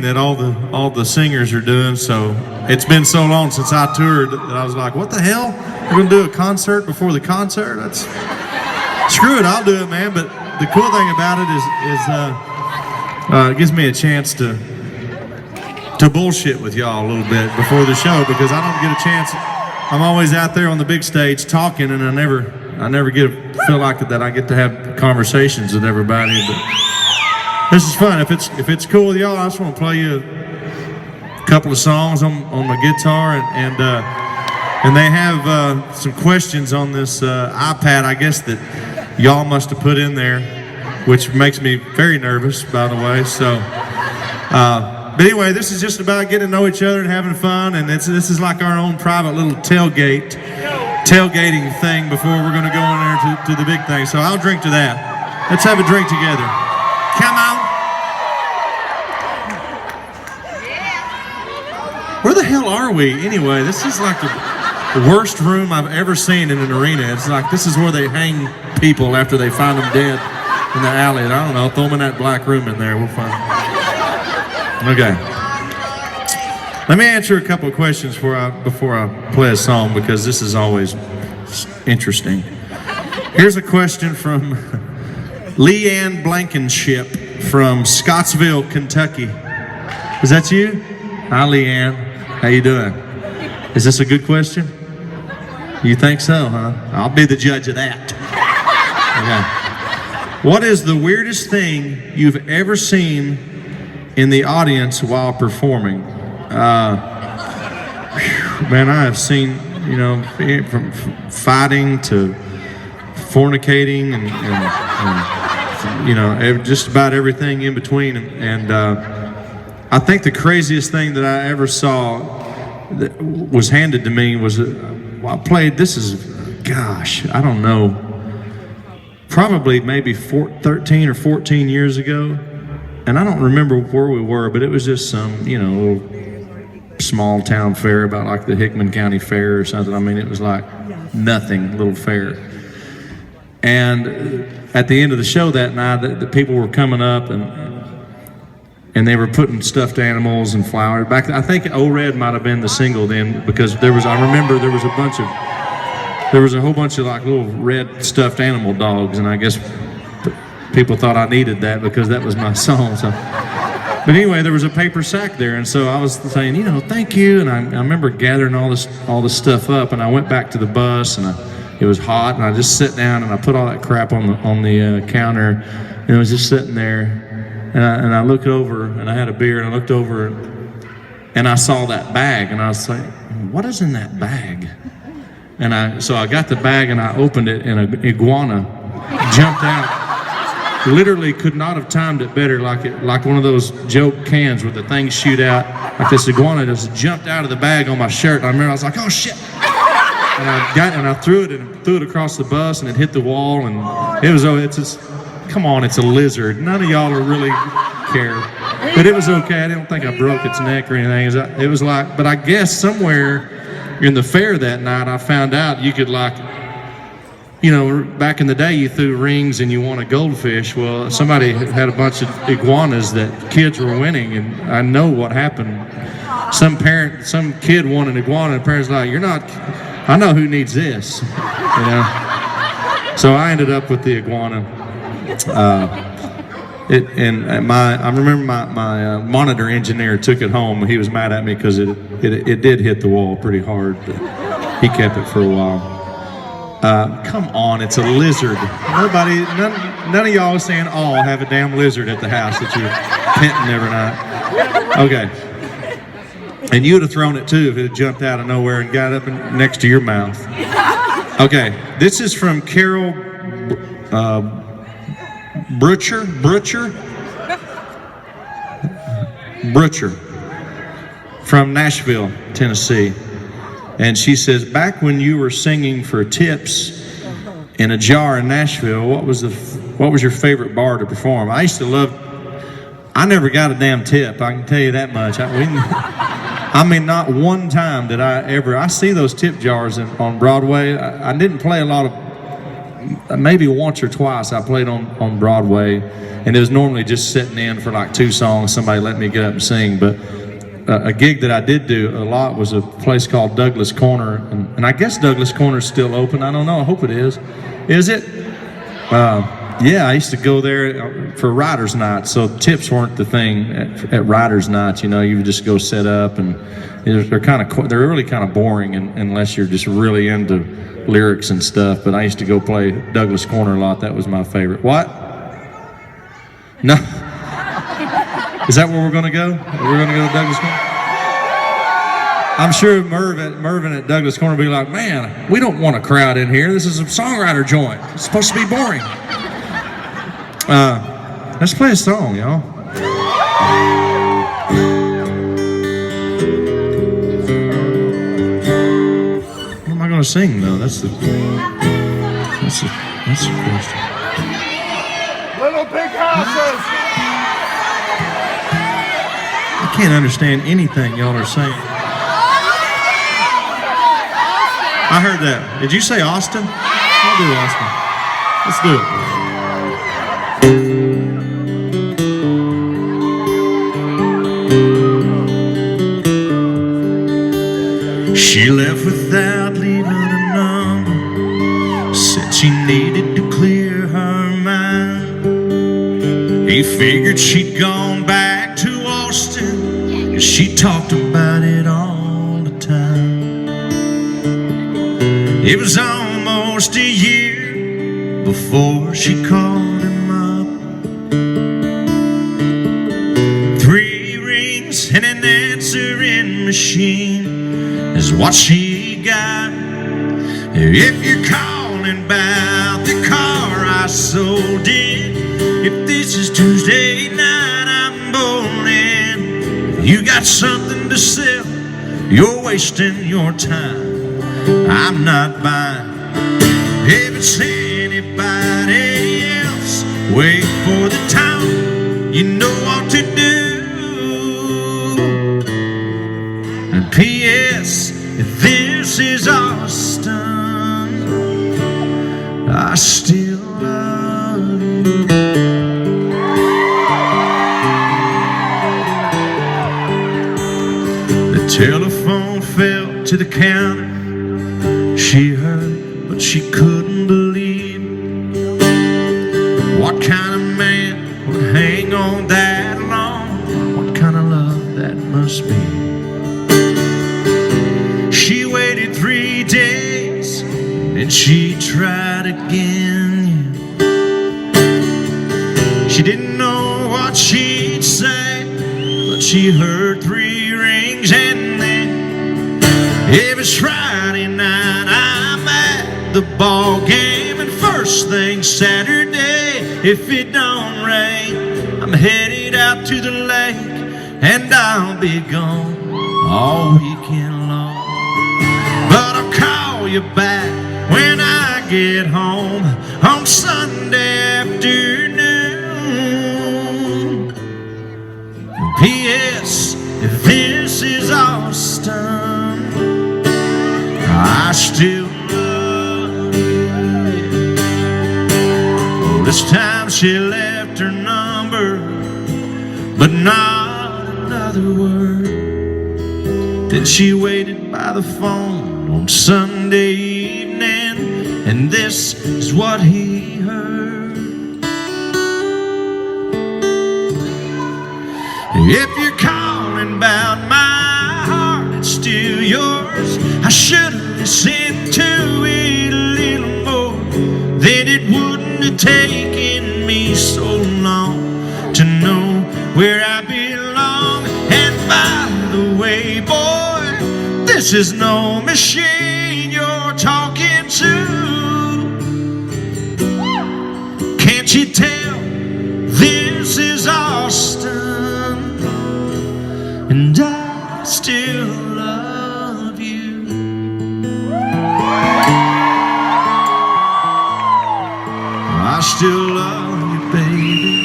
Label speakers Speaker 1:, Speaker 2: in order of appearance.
Speaker 1: that all the singers are doing. So it's been so long since I toured that I was like, what the hell? We're gonna do a concert before the concert? That's screw it, I'll do it, man. But the cool thing about it is it gives me a chance to bullshit with y'all a little bit before the show, because I don't get a chance. I'm always out there on the big stage talking, and I never feel like that I get to have conversations with everybody. But this is fun. If it's cool with y'all, I just want to play you a couple of songs on my guitar, and they have some questions on this iPad, I guess, that y'all must have put in there, which makes me very nervous, by the way. So, but anyway, this is just about getting to know each other and having fun, and this is like our own private little tailgating thing before we're going to go in there to the big thing. So I'll drink to that. Let's have a drink together. Come on. Where the hell are we anyway? This is like the worst room I've ever seen in an arena. It's like this is where they hang people after they find them dead in the alley. I don't know, throw them in that black room in there. We'll find. Okay. Let me answer a couple of questions before I play a song, because this is always interesting. Here's a question from Leanne Blankenship from Scottsville, Kentucky. Is that you? Hi, Leanne. How you doing? Is this a good question? You think so, huh? I'll be the judge of that. Okay. What is the weirdest thing you've ever seen in the audience while performing? Man, I have seen, from fighting to fornicating and just about everything in between. And I think the craziest thing that I ever saw that was handed to me was, I played, I don't know, probably maybe 13 or 14 years ago. And I don't remember where we were, but it was just some, little small town fair, about like the Hickman County Fair or something. I mean, it was like nothing, little fair. And at the end of the show that night, the people were coming up and they were putting stuffed animals and flowers. I think O-Red might have been the single then, because I remember there was a whole bunch of like little red stuffed animal dogs, and I guess people thought I needed that because that was my song. So, but anyway, there was a paper sack there, and so I was saying, thank you. And I remember gathering all this stuff up, and I went back to the bus, and it was hot, and I just sat down and I put all that crap on the counter, and it was just sitting there, and I looked over, and I had a beer, and I looked over, and I saw that bag, and I was like, what is in that bag? And so I got the bag and I opened it, and an iguana jumped out. Literally could not have timed it better, like one of those joke cans where the things shoot out. Like this iguana just jumped out of the bag on my shirt. And I remember I was like, oh shit! And I threw it across the bus, and it hit the wall, and come on, it's a lizard. None of y'all really care, but it was okay. I didn't think I broke its neck or anything. It was like, but I guess somewhere in the fair that night, I found out you could back in the day, you threw rings and you won a goldfish. Well, somebody had a bunch of iguanas that kids were winning, and I know what happened. Some kid won an iguana, and the parents were like, I know who needs this, So I ended up with the iguana. I remember my monitor engineer took it home. He was mad at me because it did hit the wall pretty hard, but he kept it for a while. Come on, it's a lizard. None of y'all are saying, oh, I have a damn lizard at the house that you're petting every night. Okay. And you would have thrown it too if it had jumped out of nowhere and got up next to your mouth. Okay, this is from Carol Brutcher from Nashville, Tennessee. And she says, back when you were singing for tips in a jar in Nashville, what was your favorite bar to perform? I never got a damn tip, I can tell you that much. Not one time did I see those tip jars on Broadway. I didn't play a lot of maybe once or twice I played on Broadway, and it was normally just sitting in for like 2 songs, somebody let me get up and sing. But a gig that I did do a lot was a place called Douglas Corner, and I guess Douglas Corner's still open. I don't know. I hope it is. Is it? Yeah, I used to go there for Writers' Night, so tips weren't the thing at Writers' Night. You know, you would just go set up, and they're really kind of boring unless you're just really into lyrics and stuff. But I used to go play Douglas Corner a lot. That was my favorite. What? No. Is that where we're going to go? We're going to go to Douglas Corner? I'm sure Mervin at Douglas Corner will be like, man, we don't want a crowd in here. This is a songwriter joint. It's supposed to be boring. Let's play a song, y'all. What am I going to sing, though? That's the question.
Speaker 2: Little Pink Houses!
Speaker 1: I can't understand anything y'all are saying. I heard that. Did you say Austin? I'll do Austin. Let's do it. She left without leaving a number. Said she needed to clear her mind. He figured she'd gone back to Austin, 'cause she talked about it all the time. It was almost a year before she called him up. 3 rings and an answering machine is what she got. If you're calling about the car I sold it, if this is Tuesday night I'm bowling. If you got something to sell, you're wasting your time. I'm not buying. If it's anybody else, wait for the time. You know what to do. And P.S. if this is Austin, I still love you. The telephone fell to the counter. She heard, but she couldn't believe. What kind of man would hang on that long? What kind of love that must be. She waited 3 days, and she tried again. She didn't know what she'd say, but she heard 3 rings, and then if it's Friday night, I'm at the ball game, and first thing Saturday, if it don't rain, I'm headed out to the lake, and I'll be gone all weekend long. But I'll call you back when I get home on Sunday afternoon. P.S. if this is Austin, I still love you. Oh, this time she left her number, but not another word. Then she waited by the phone on Sunday evening, and this is what he heard. If you're calling about my heart, it's still yours. I should have listened to it a little more, then it wouldn't have taken me so long to know where I belong. And by the way, boy, this is no machine you're talking to. Can't you tell this is Austin, and I still love you. I still love you, baby.